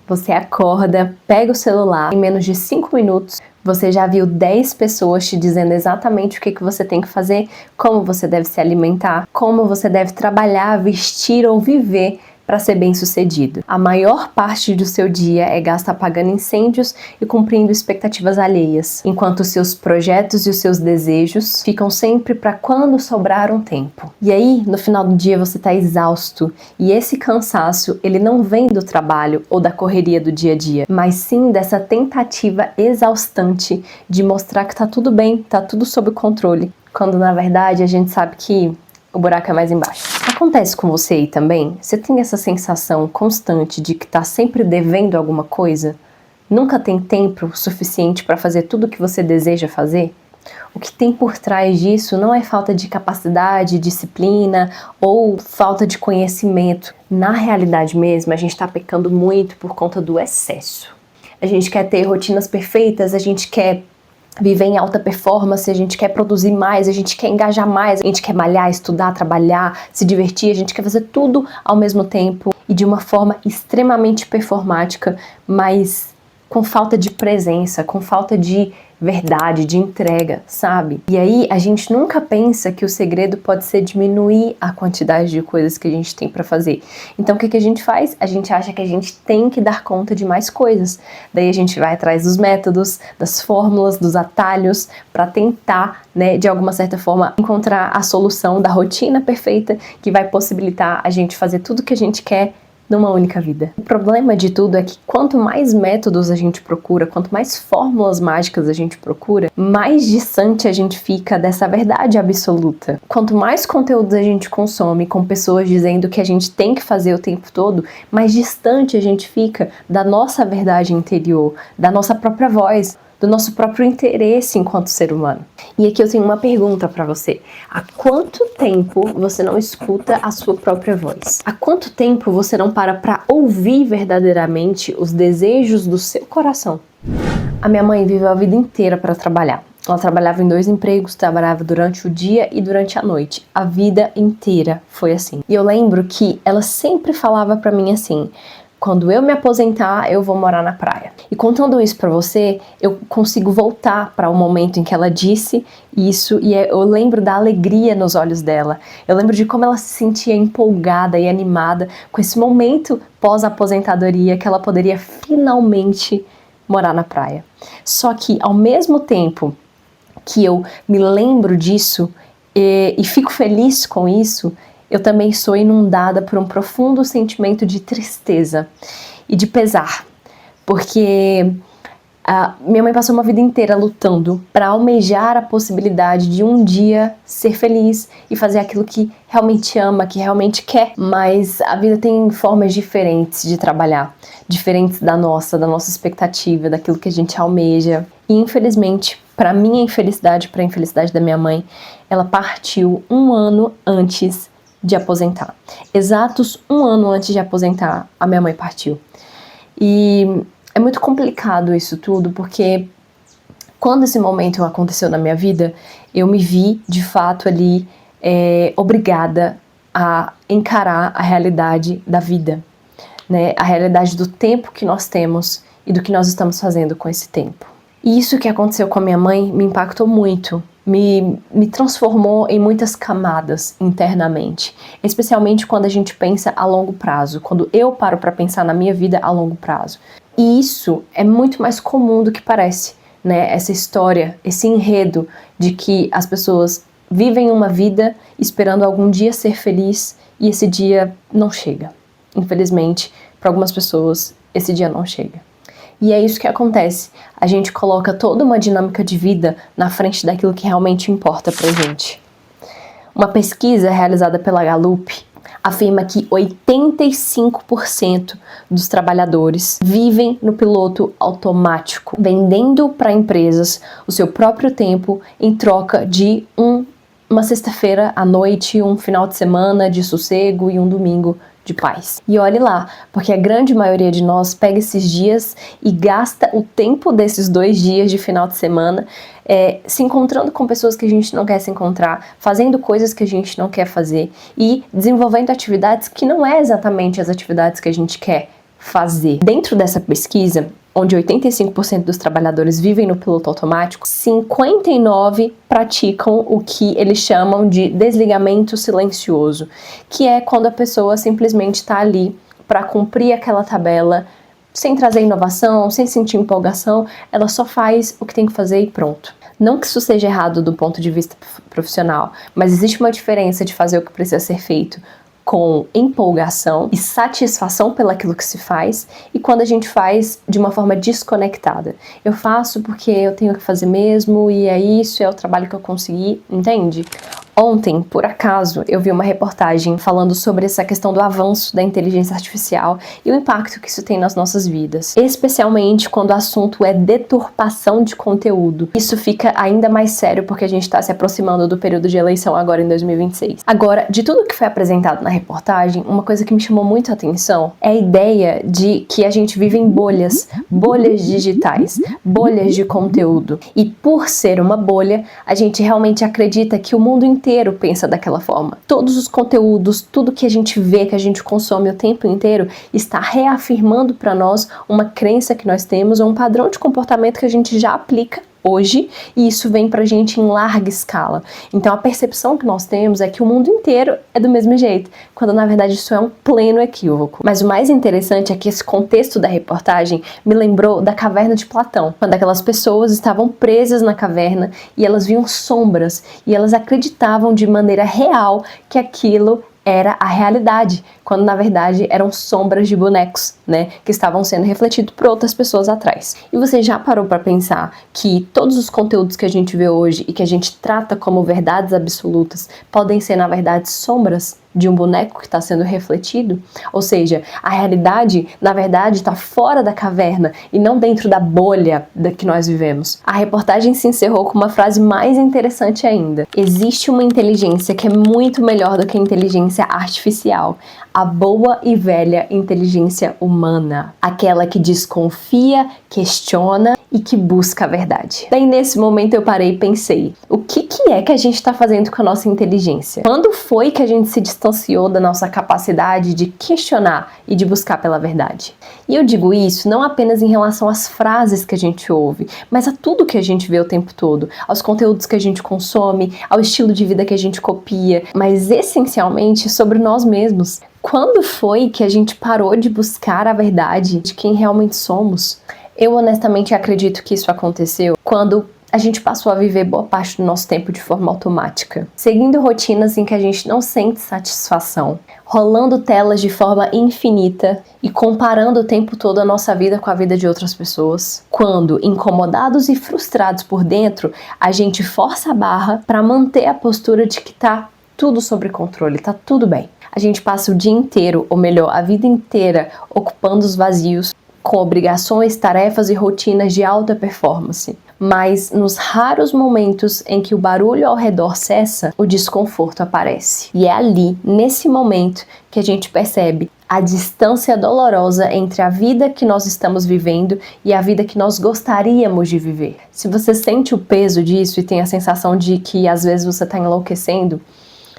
Você acorda, pega o celular, em menos de 5 minutos, você já viu 10 pessoas te dizendo exatamente o que você tem que fazer, como você deve se alimentar, como você deve trabalhar, vestir ou viver para ser bem-sucedido. A maior parte do seu dia é gasta apagando incêndios e cumprindo expectativas alheias, enquanto os seus projetos e os seus desejos ficam sempre para quando sobrar um tempo. E aí, no final do dia, você está exausto, e esse cansaço, ele não vem do trabalho ou da correria do dia a dia, mas sim dessa tentativa exaustante de mostrar que tá tudo bem, tá tudo sob controle, quando na verdade a gente sabe que o buraco é mais embaixo. Acontece com você aí também? Você tem essa sensação constante de que tá sempre devendo alguma coisa? Nunca tem tempo suficiente para fazer tudo o que você deseja fazer? O que tem por trás disso não é falta de capacidade, disciplina ou falta de conhecimento. Na realidade mesmo, a gente está pecando muito por conta do excesso. A gente quer ter rotinas perfeitas, a gente quer viver em alta performance, a gente quer produzir mais, a gente quer engajar mais, a gente quer malhar, estudar, trabalhar, se divertir, a gente quer fazer tudo ao mesmo tempo e de uma forma extremamente performática, mas com falta de presença, com falta de verdade, de entrega, sabe? E aí a gente nunca pensa que o segredo pode ser diminuir a quantidade de coisas que a gente tem para fazer. Então o que a gente faz? A gente acha que a gente tem que dar conta de mais coisas. Daí a gente vai atrás dos métodos, das fórmulas, dos atalhos para tentar, né, de alguma certa forma encontrar a solução da rotina perfeita que vai possibilitar a gente fazer tudo que a gente quer numa única vida. O problema de tudo é que quanto mais métodos a gente procura, quanto mais fórmulas mágicas a gente procura, mais distante a gente fica dessa verdade absoluta. Quanto mais conteúdos a gente consome com pessoas dizendo que a gente tem que fazer o tempo todo, mais distante a gente fica da nossa verdade interior, da nossa própria voz, do nosso próprio interesse enquanto ser humano. E aqui eu tenho uma pergunta para você. Há quanto tempo você não escuta a sua própria voz? Há quanto tempo você não para ouvir verdadeiramente os desejos do seu coração? A minha mãe viveu a vida inteira para trabalhar. Ela trabalhava em 2 empregos, trabalhava durante o dia e durante a noite. A vida inteira foi assim. E eu lembro que ela sempre falava para mim assim: quando eu me aposentar, eu vou morar na praia. E contando isso pra você, eu consigo voltar para o momento em que ela disse isso e eu lembro da alegria nos olhos dela. Eu lembro de como ela se sentia empolgada e animada com esse momento pós-aposentadoria que ela poderia finalmente morar na praia. Só que ao mesmo tempo que eu me lembro disso e fico feliz com isso, eu também sou inundada por um profundo sentimento de tristeza e de pesar, porque minha mãe passou uma vida inteira lutando para almejar a possibilidade de um dia ser feliz e fazer aquilo que realmente ama, que realmente quer, mas a vida tem formas diferentes de trabalhar, diferentes da nossa expectativa, daquilo que a gente almeja. E infelizmente, para minha infelicidade, para a infelicidade da minha mãe, ela partiu 1 ano antes de aposentar. Exatos 1 ano antes de aposentar, a minha mãe partiu. E é muito complicado isso tudo, porque quando esse momento aconteceu na minha vida, eu me vi, de fato, ali obrigada a encarar a realidade da vida, né? A realidade do tempo que nós temos e do que nós estamos fazendo com esse tempo. E isso que aconteceu com a minha mãe me impactou muito. Me transformou em muitas camadas internamente, especialmente quando a gente pensa a longo prazo, quando eu paro para pensar na minha vida a longo prazo. E isso é muito mais comum do que parece, né? Essa história, esse enredo de que as pessoas vivem uma vida esperando algum dia ser feliz e esse dia não chega. Infelizmente, para algumas pessoas, esse dia não chega. E é isso que acontece. A gente coloca toda uma dinâmica de vida na frente daquilo que realmente importa pra gente. Uma pesquisa realizada pela Gallup afirma que 85% dos trabalhadores vivem no piloto automático, vendendo para empresas o seu próprio tempo em troca de uma sexta-feira à noite, um final de semana de sossego e um domingo de paz. E olhe lá, porque a grande maioria de nós pega esses dias e gasta o tempo desses 2 dias de final de semana se encontrando com pessoas que a gente não quer se encontrar, fazendo coisas que a gente não quer fazer e desenvolvendo atividades que não é exatamente as atividades que a gente quer fazer. Dentro dessa pesquisa, onde 85% dos trabalhadores vivem no piloto automático, 59% praticam o que eles chamam de desligamento silencioso, que é quando a pessoa simplesmente está ali para cumprir aquela tabela, sem trazer inovação, sem sentir empolgação, ela só faz o que tem que fazer e pronto. Não que isso seja errado do ponto de vista profissional, mas existe uma diferença de fazer o que precisa ser feito com empolgação e satisfação pelaquilo que se faz, e quando a gente faz de uma forma desconectada. Eu faço porque eu tenho que fazer mesmo, e é isso, é o trabalho que eu consegui, entende? Ontem, por acaso, eu vi uma reportagem falando sobre essa questão do avanço da inteligência artificial e o impacto que isso tem nas nossas vidas, especialmente quando o assunto é deturpação de conteúdo. Isso fica ainda mais sério porque a gente está se aproximando do período de eleição agora em 2026. Agora, de tudo que foi apresentado na reportagem, uma coisa que me chamou muito a atenção é a ideia de que a gente vive em bolhas digitais, bolhas de conteúdo. E por ser uma bolha, a gente realmente acredita que o mundo inteiro pensa daquela forma. Todos os conteúdos, tudo que a gente vê, que a gente consome o tempo inteiro, está reafirmando para nós uma crença que nós temos ou um padrão de comportamento que a gente já aplica hoje, e isso vem pra gente em larga escala. Então a percepção que nós temos é que o mundo inteiro é do mesmo jeito, quando na verdade isso é um pleno equívoco. Mas o mais interessante é que esse contexto da reportagem me lembrou da caverna de Platão, quando aquelas pessoas estavam presas na caverna e elas viam sombras e elas acreditavam de maneira real que aquilo era a realidade, quando na verdade eram sombras de bonecos, né, que estavam sendo refletidos por outras pessoas atrás. E você já parou para pensar que todos os conteúdos que a gente vê hoje e que a gente trata como verdades absolutas podem ser na verdade sombras de um boneco que está sendo refletido? Ou seja, a realidade, na verdade, está fora da caverna e não dentro da bolha da que nós vivemos. A reportagem se encerrou com uma frase mais interessante ainda. Existe uma inteligência que é muito melhor do que a inteligência artificial. A boa e velha inteligência humana. Aquela que desconfia, questiona e que busca a verdade. Daí nesse momento eu parei e pensei, o que é que a gente está fazendo com a nossa inteligência? Quando foi que a gente se distanciou da nossa capacidade de questionar e de buscar pela verdade? E eu digo isso não apenas em relação às frases que a gente ouve, mas a tudo que a gente vê o tempo todo, aos conteúdos que a gente consome, ao estilo de vida que a gente copia, mas essencialmente sobre nós mesmos. Quando foi que a gente parou de buscar a verdade de quem realmente somos? Eu honestamente acredito que isso aconteceu quando a gente passou a viver boa parte do nosso tempo de forma automática, seguindo rotinas em que a gente não sente satisfação, rolando telas de forma infinita e comparando o tempo todo a nossa vida com a vida de outras pessoas. Quando, incomodados e frustrados por dentro, a gente força a barra para manter a postura de que tá tudo sob controle, tá tudo bem. A gente passa o dia inteiro, ou melhor, a vida inteira, ocupando os vazios com obrigações, tarefas e rotinas de alta performance. Mas nos raros momentos em que o barulho ao redor cessa, o desconforto aparece. E é ali, nesse momento, que a gente percebe a distância dolorosa entre a vida que nós estamos vivendo e a vida que nós gostaríamos de viver. Se você sente o peso disso e tem a sensação de que às vezes você está enlouquecendo,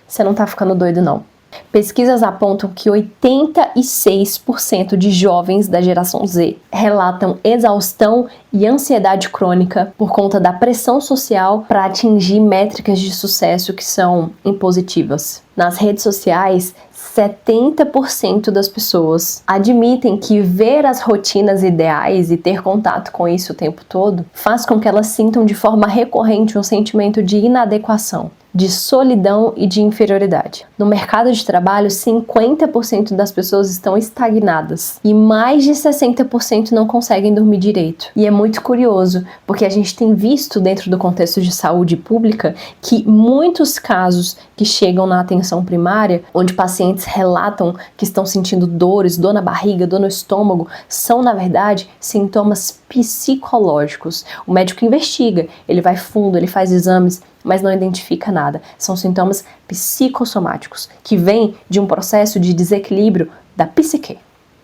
você não está ficando doido não. Pesquisas apontam que 86% de jovens da geração Z relatam exaustão e ansiedade crônica por conta da pressão social para atingir métricas de sucesso que são impositivas. Nas redes sociais, 70% das pessoas admitem que ver as rotinas ideais e ter contato com isso o tempo todo faz com que elas sintam de forma recorrente um sentimento de inadequação, de solidão e de inferioridade. No mercado de trabalho, 50% das pessoas estão estagnadas e mais de 60% não conseguem dormir direito. E é muito curioso, porque a gente tem visto dentro do contexto de saúde pública que muitos casos que chegam na atenção primária, onde pacientes relatam que estão sentindo dores, dor na barriga, dor no estômago, são na verdade sintomas psicológicos. O médico investiga, ele vai fundo, ele faz exames, mas não identifica nada. São sintomas psicossomáticos, que vêm de um processo de desequilíbrio da psique.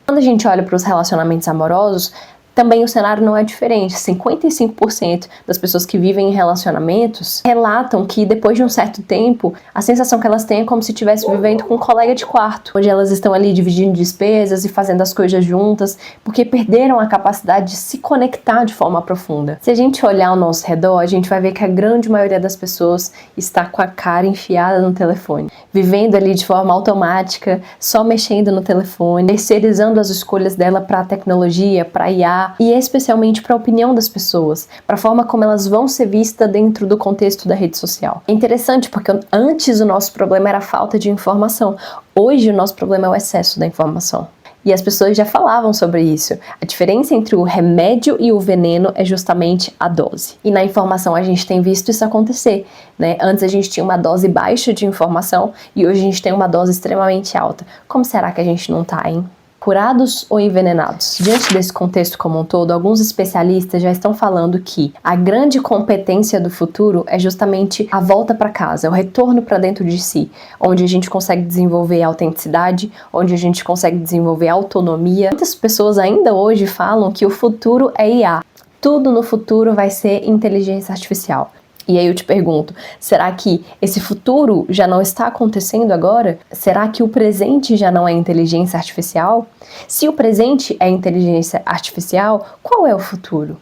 Quando a gente olha para os relacionamentos amorosos, Também o cenário não é diferente. 55% das pessoas que vivem em relacionamentos relatam que depois de um certo tempo, a sensação que elas têm é como se estivessem vivendo com um colega de quarto, onde elas estão ali dividindo despesas e fazendo as coisas juntas, porque perderam a capacidade de se conectar de forma profunda. Se a gente olhar ao nosso redor, a gente vai ver que a grande maioria das pessoas está com a cara enfiada no telefone, vivendo ali de forma automática, só mexendo no telefone, terceirizando as escolhas dela para a tecnologia, para a IA, e especialmente para a opinião das pessoas, para a forma como elas vão ser vistas dentro do contexto da rede social. É interessante porque antes o nosso problema era a falta de informação, hoje o nosso problema é o excesso da informação. E as pessoas já falavam sobre isso. A diferença entre o remédio e o veneno é justamente a dose. E na informação a gente tem visto isso acontecer, né? Antes a gente tinha uma dose baixa de informação e hoje a gente tem uma dose extremamente alta. Como será que a gente não tá, hein? Curados ou envenenados? Diante desse contexto como um todo, alguns especialistas já estão falando que a grande competência do futuro é justamente a volta para casa, o retorno para dentro de si, onde a gente consegue desenvolver autenticidade, onde a gente consegue desenvolver autonomia. Muitas pessoas ainda hoje falam que o futuro é IA. Tudo no futuro vai ser inteligência artificial. E aí eu te pergunto, será que esse futuro já não está acontecendo agora? Será que o presente já não é inteligência artificial? Se o presente é inteligência artificial, qual é o futuro?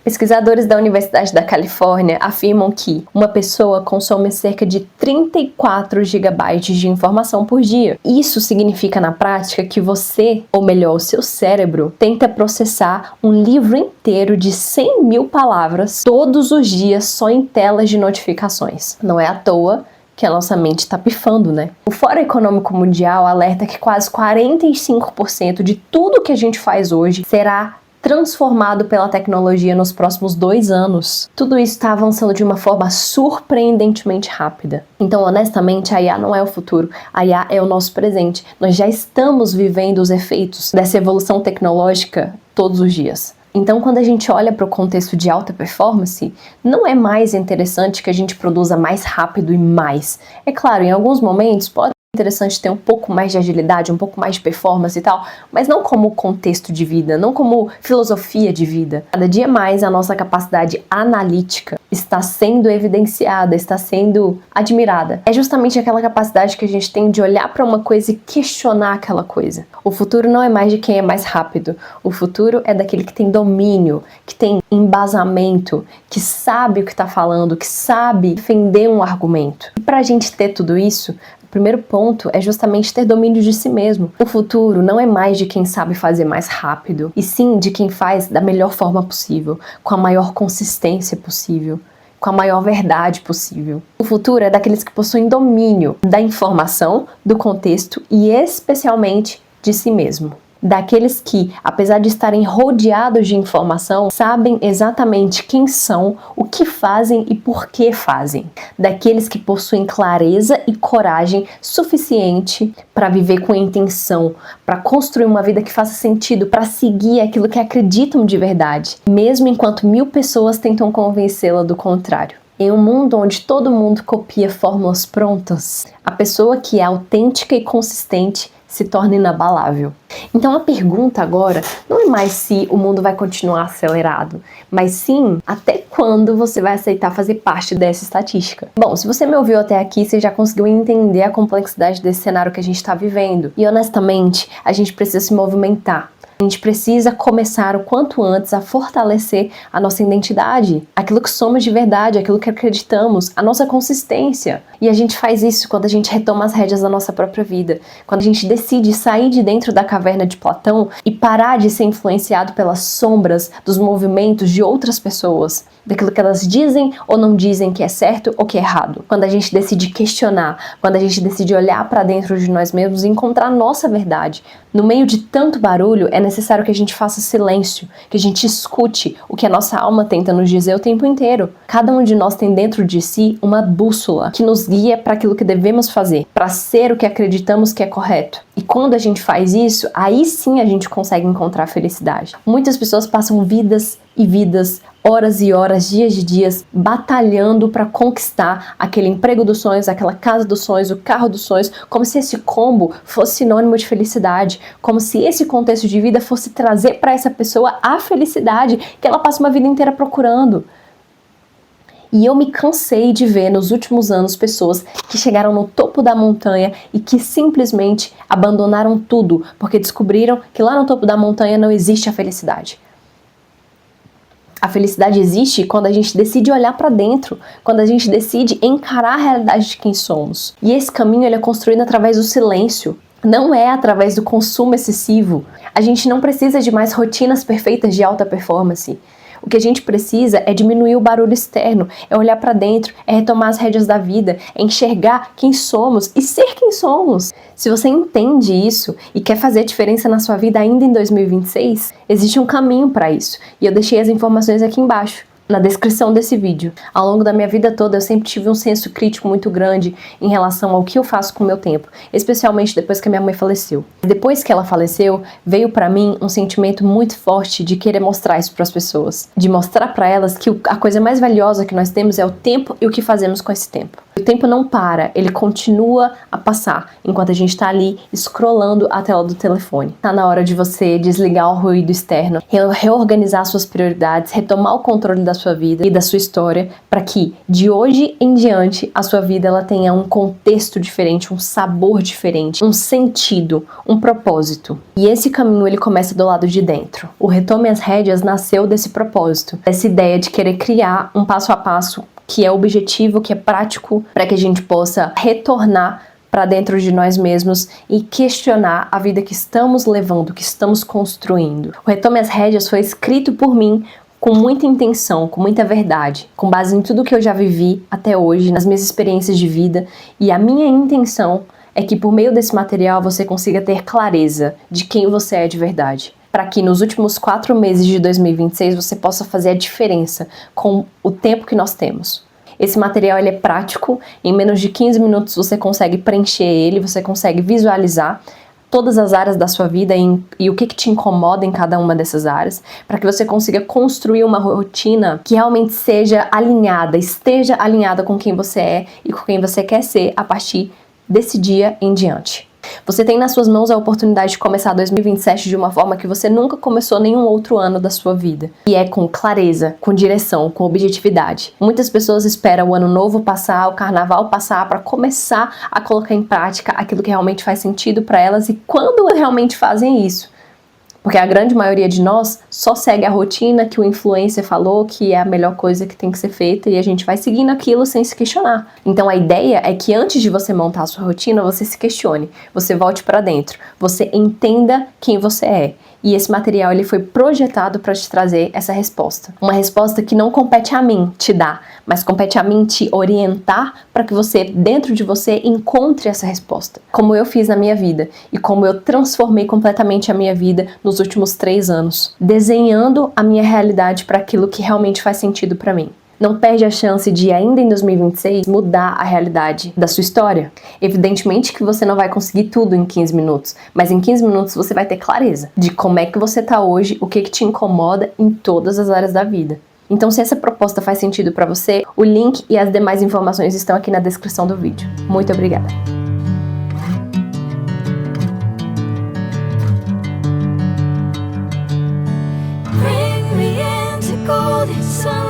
Pesquisadores da Universidade da Califórnia afirmam que uma pessoa consome cerca de 34 GB de informação por dia. Isso significa na prática que você, ou melhor, o seu cérebro, tenta processar um livro inteiro de 100 mil palavras todos os dias só em telas de notificações. Não é à toa que a nossa mente está pifando, né? O Fórum Econômico Mundial alerta que quase 45% de tudo que a gente faz hoje será transformado pela tecnologia nos próximos 2 anos. Tudo isso está avançando de uma forma surpreendentemente rápida. Então, honestamente, a IA não é o futuro, a IA é o nosso presente. Nós já estamos vivendo os efeitos dessa evolução tecnológica todos os dias. Então, quando a gente olha para o contexto de alta performance, não é mais interessante que a gente produza mais rápido e mais. É claro, em alguns momentos pode interessante ter um pouco mais de agilidade, um pouco mais de performance e tal, mas não como contexto de vida, não como filosofia de vida. Cada dia mais a nossa capacidade analítica está sendo evidenciada, está sendo admirada. É justamente aquela capacidade que a gente tem de olhar para uma coisa e questionar aquela coisa. O futuro não é mais de quem é mais rápido, o futuro é daquele que tem domínio, que tem embasamento, que sabe o que está falando, que sabe defender um argumento. E para a gente ter tudo isso, o primeiro ponto é justamente ter domínio de si mesmo. O futuro não é mais de quem sabe fazer mais rápido, e sim de quem faz da melhor forma possível, com a maior consistência possível, com a maior verdade possível. O futuro é daqueles que possuem domínio da informação, do contexto e especialmente de si mesmo. Daqueles que, apesar de estarem rodeados de informação, sabem exatamente quem são, o que fazem e por que fazem. Daqueles que possuem clareza e coragem suficiente para viver com intenção, para construir uma vida que faça sentido, para seguir aquilo que acreditam de verdade, mesmo enquanto 1000 pessoas tentam convencê-la do contrário. Em um mundo onde todo mundo copia fórmulas prontas, a pessoa que é autêntica e consistente se torna inabalável. Então a pergunta agora não é mais se o mundo vai continuar acelerado, mas sim até quando você vai aceitar fazer parte dessa estatística. Bom, se você me ouviu até aqui, você já conseguiu entender a complexidade desse cenário que a gente está vivendo. E honestamente, a gente precisa se movimentar. A gente precisa começar o quanto antes a fortalecer a nossa identidade, aquilo que somos de verdade, aquilo que acreditamos, a nossa consistência. E a gente faz isso quando a gente retoma as rédeas da nossa própria vida, quando a gente decide sair de dentro da caverna de Platão e parar de ser influenciado pelas sombras dos movimentos de outras pessoas, daquilo que elas dizem ou não dizem que é certo ou que é errado. Quando a gente decide questionar, quando a gente decide olhar para dentro de nós mesmos e encontrar a nossa verdade. No meio de tanto barulho, é necessário que a gente faça silêncio, que a gente escute o que a nossa alma tenta nos dizer o tempo inteiro. Cada um de nós tem dentro de si uma bússola que nos guia para aquilo que devemos fazer, para ser o que acreditamos que é correto. E quando a gente faz isso, aí sim a gente consegue encontrar felicidade. Muitas pessoas passam vidas e vidas, horas e horas, dias e dias, batalhando para conquistar aquele emprego dos sonhos, aquela casa dos sonhos, o carro dos sonhos, como se esse combo fosse sinônimo de felicidade, como se esse contexto de vida fosse trazer para essa pessoa a felicidade que ela passa uma vida inteira procurando. E eu me cansei de ver nos últimos anos pessoas que chegaram no topo da montanha e que simplesmente abandonaram tudo porque descobriram que lá no topo da montanha não existe a felicidade. A felicidade existe quando a gente decide olhar para dentro, quando a gente decide encarar a realidade de quem somos. E esse caminho ele é construído através do silêncio. Não é através do consumo excessivo. A gente não precisa de mais rotinas perfeitas de alta performance. O que a gente precisa é diminuir o barulho externo, é olhar para dentro, é retomar as rédeas da vida, é enxergar quem somos e ser quem somos. Se você entende isso e quer fazer diferença na sua vida ainda em 2026, existe um caminho para isso. E eu deixei as informações aqui embaixo, na descrição desse vídeo. Ao longo da minha vida toda, eu sempre tive um senso crítico muito grande em relação ao que eu faço com o meu tempo, especialmente depois que a minha mãe faleceu. Depois que ela faleceu, veio pra mim um sentimento muito forte de querer mostrar isso pras pessoas, de mostrar pra elas que a coisa mais valiosa que nós temos é o tempo e o que fazemos com esse tempo. O tempo não para, ele continua a passar enquanto a gente tá ali scrollando a tela do telefone. Tá na hora de você desligar o ruído externo, reorganizar suas prioridades, retomar o controle da sua vida e da sua história, para que de hoje em diante a sua vida ela tenha um contexto diferente, um sabor diferente, um sentido, um propósito. E esse caminho ele começa do lado de dentro. O Retome as Rédeas nasceu desse propósito, dessa ideia de querer criar um passo a passo que é objetivo, que é prático, para que a gente possa retornar para dentro de nós mesmos e questionar a vida que estamos levando, que estamos construindo. O Retome as Rédeas foi escrito por mim com muita intenção, com muita verdade, com base em tudo que eu já vivi até hoje, nas minhas experiências de vida, e a minha intenção é que por meio desse material você consiga ter clareza de quem você é de verdade, para que nos últimos 4 meses de 2026 você possa fazer a diferença com o tempo que nós temos. Esse material ele é prático, em menos de 15 minutos você consegue preencher ele, você consegue visualizar todas as áreas da sua vida e o que te incomoda em cada uma dessas áreas, para que você consiga construir uma rotina que realmente seja alinhada, esteja alinhada com quem você é e com quem você quer ser a partir desse dia em diante. Você tem nas suas mãos a oportunidade de começar 2027 de uma forma que você nunca começou nenhum outro ano da sua vida. E é com clareza, com direção, com objetividade. Muitas pessoas esperam o ano novo passar, o carnaval passar, para começar a colocar em prática aquilo que realmente faz sentido para elas e quando realmente fazem isso. Porque a grande maioria de nós só segue a rotina que o influencer falou que é a melhor coisa que tem que ser feita e a gente vai seguindo aquilo sem se questionar. Então a ideia é que antes de você montar a sua rotina, você se questione, você volte para dentro, você entenda quem você é. E esse material ele foi projetado para te trazer essa resposta. Uma resposta que não compete a mim te dar, mas compete a mim te orientar para que você, dentro de você, encontre essa resposta. Como eu fiz na minha vida e como eu transformei completamente a minha vida nos últimos 3 anos, desenhando a minha realidade para aquilo que realmente faz sentido para mim. Não perde a chance de, ainda em 2026, mudar a realidade da sua história. Evidentemente que você não vai conseguir tudo em 15 minutos, mas em 15 minutos você vai ter clareza de como é que você tá hoje, o que te incomoda em todas as áreas da vida. Então, se essa proposta faz sentido para você, o link e as demais informações estão aqui na descrição do vídeo. Muito obrigada! Bring me into golden sun.